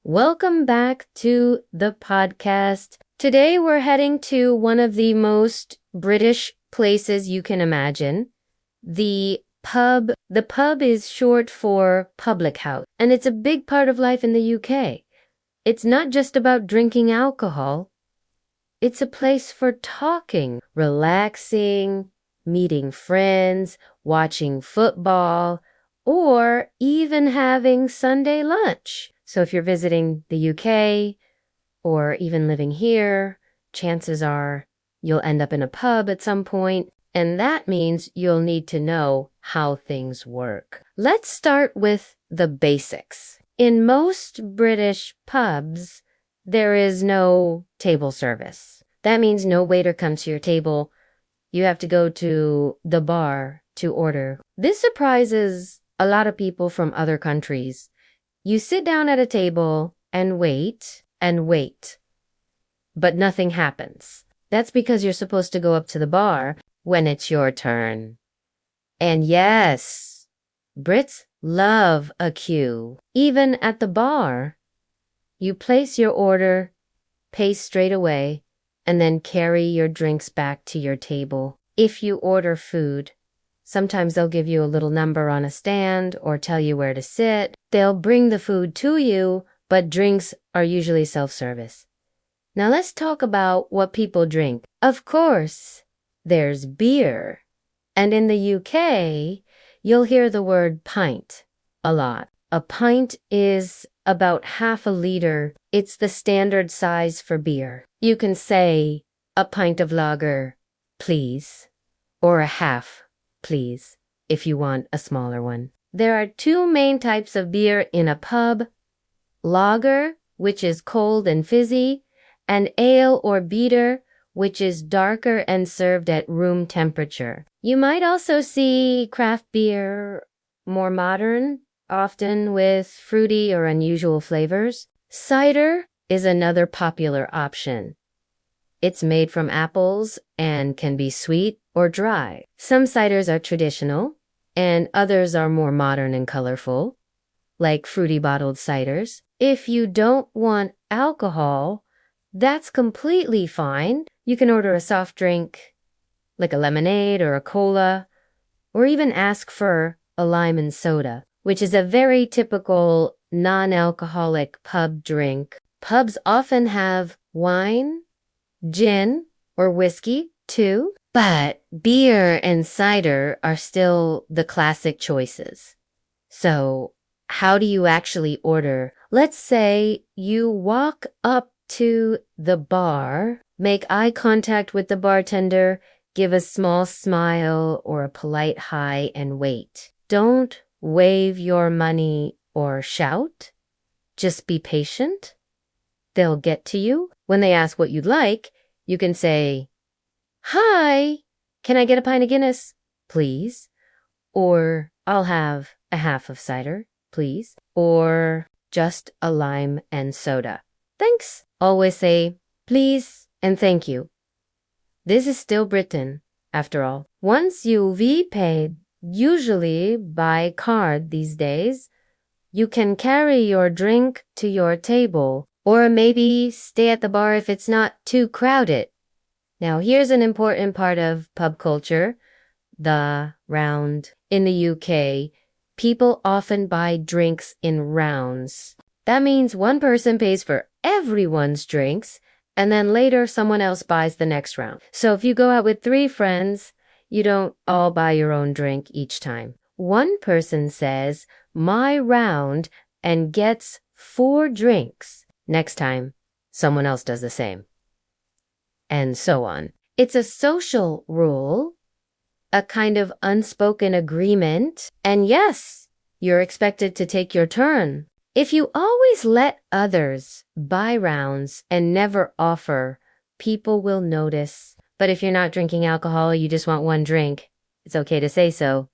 Welcome back to the podcast. Today we're heading to one of the most British places you can imagine, the pub. The pub is short for public house, and it's a big part of life in the UK. It's not just about drinking alcohol. It's a place for talking, relaxing, meeting friends, watching football, or even having Sunday lunch. So if you're visiting the UK or even living here, chances are you'll end up in a pub at some point, and that means you'll need to know how things work. Let's start with the basics. In most British pubs, there is no table service. That means no waiter comes to your table. You have to go to the bar to order. This surprises a lot of people from other countries. You sit down at a table and wait, but nothing happens. That's because you're supposed to go up to the bar when it's your turn. And yes, Brits love a queue. Even at the bar, you place your order, pay straight away, and then carry your drinks back to your table. If you order food, sometimes they'll give you a little number on a stand or tell you where to sit. They'll bring the food to you, but drinks are usually self-service. Now let's talk about what people drink. Of course, there's beer. And in the UK, you'll hear the word pint a lot. A pint is about half a liter. It's the standard size for beer. You can say a pint of lager, please, or a half, please, if you want a smaller one. There are two main types of beer in a pub: lager, which is cold and fizzy, and ale or bitter, which is darker and served at room temperature. You might also see craft beer, more modern, often with fruity or unusual flavors. Cider is another popular option. It's made from apples and can be sweet or dry. Some ciders are traditional, and others are more modern and colorful, like fruity bottled ciders. If you don't want alcohol, that's completely fine. You can order a soft drink, like a lemonade or a cola, or even ask for a lime and soda, which is a very typical non-alcoholic pub drink. Pubs often have wine, gin, or whiskey, too. But beer and cider are still the classic choices. So how do you actually order? Let's say you walk up to the bar, make eye contact with the bartender, give a small smile or a polite hi, and wait. Don't wave your money or shout. Just be patient. They'll get to you. When they ask what you'd like, you can say, "Hi, can I get a pint of Guinness, please?" Or, "I'll have a half of cider, please." Or, "Just a lime and soda. Thanks." Always say, "Please" and "thank you." This is still Britain, after all. Once you've paid, usually by card these days, you can carry your drink to your table, or maybe stay at the bar if it's not too crowded. Now, here's an important part of pub culture, the round. In the UK, people often buy drinks in rounds. That means one person pays for everyone's drinks, and then later someone else buys the next round. So if you go out with 3 friends, you don't all buy your own drink each time. One person says, "my round," and gets 4 drinks. Next time, someone else does the same. And so on. It's a social rule, a kind of unspoken agreement. And yes, you're expected to take your turn. If you always let others buy rounds and never offer, people will notice. But if you're not drinking alcohol, you just want one drink, it's okay to say so.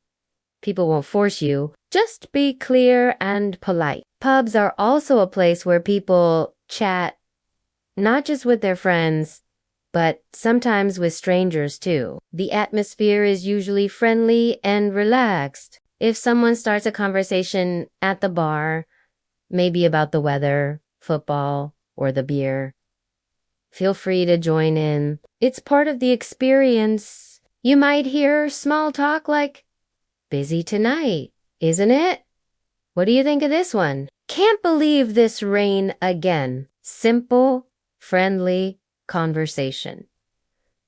People won't force you. Just be clear and polite. Pubs are also a place where people chat, not just with their friends, but sometimes with strangers too. The atmosphere is usually friendly and relaxed. If someone starts a conversation at the bar, maybe about the weather, football, or the beer. Feel free to join in. It's part of the experience. You might hear small talk like, "Busy tonight, isn't it? What do you think of this one? Can't believe this rain again." Simple, friendly conversation.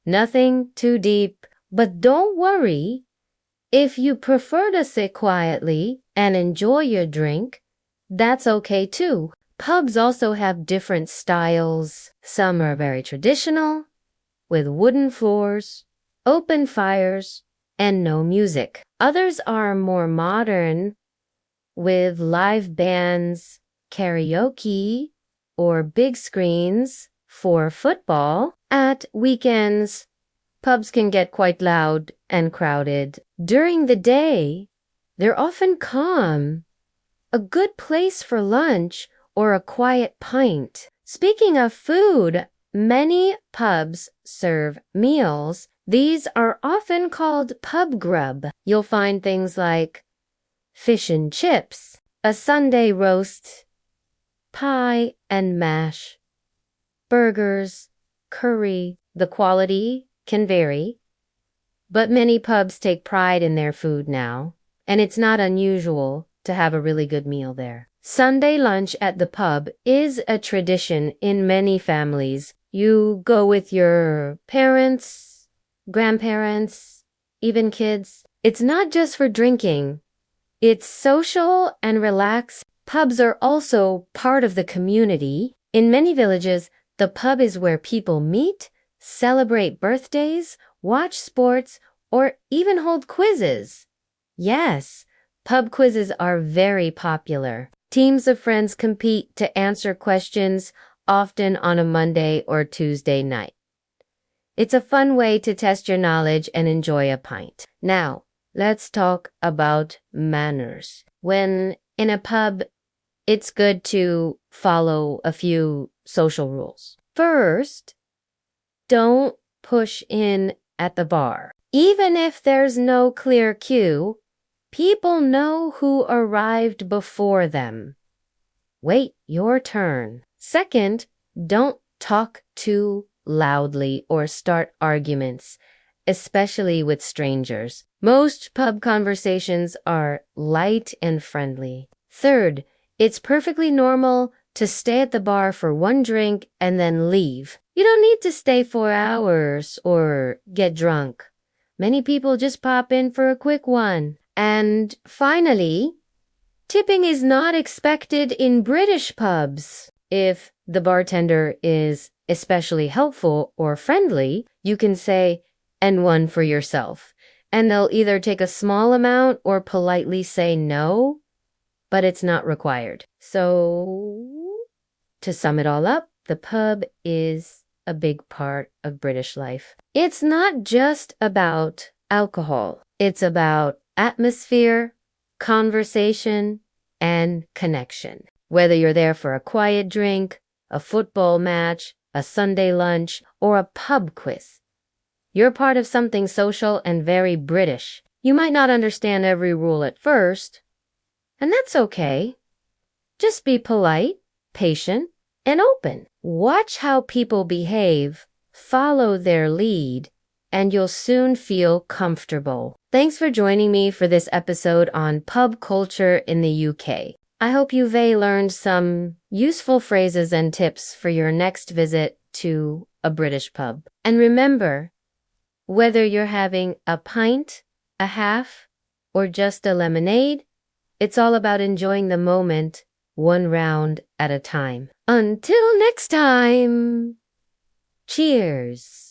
Nothing too deep, but don't worry. If you prefer to sit quietly and enjoy your drink, that's okay too. Pubs also have different styles. Some are very traditional, with wooden floors, open fires, and no music. Others are more modern, with live bands, karaoke, or big screens for football. At weekends, pubs can get quite loud and crowded. During the day, they're often calm, a good place for lunch or a quiet pint. Speaking of food, many pubs serve meals. These are often called pub grub. You'll find things like fish and chips, a Sunday roast, pie and mash, burgers, curry. The quality can vary, but many pubs take pride in their food now, and it's not unusual to have a really good meal there. Sunday lunch at the pub is a tradition in many families. You go with your parents, grandparents, even kids. It's not just for drinking. It's social and relaxed. Pubs are also part of the community. In many villages, the pub is where people meet, celebrate birthdays, watch sports, or even hold quizzes. Yes, pub quizzes are very popular. Teams of friends compete to answer questions, often on a Monday or Tuesday night. It's a fun way to test your knowledge and enjoy a pint. Now, let's talk about manners. When in a pub, it's good to follow a few social rules. First, don't push in at the bar. Even if there's no clear queue, people know who arrived before them. Wait your turn. Second, don't talk too loudly or start arguments, especially with strangers. Most pub conversations are light and friendly. Third, it's perfectly normal to stay at the bar for one drink and then leave. You don't need to stay 4 hours or get drunk. Many people just pop in for a quick one. And finally, tipping is not expected in British pubs. If the bartender is especially helpful or friendly, you can say, "And one for yourself." And they'll either take a small amount or politely say no, but it's not required. So, to sum it all up, the pub is a big part of British life. It's not just about alcohol. It's about atmosphere, conversation, and connection. Whether you're there for a quiet drink, a football match, a Sunday lunch, or a pub quiz, you're part of something social and very British. You might not understand every rule at first, and that's okay. Just be polite, patient, and open. Watch how people behave, follow their lead, and you'll soon feel comfortable. Thanks for joining me for this episode on pub culture in the UK. I hope you've learned some useful phrases and tips for your next visit to a British pub. And remember, whether you're having a pint, a half, or just a lemonade, it's all about enjoying the moment, one round at a time. Until next time, cheers.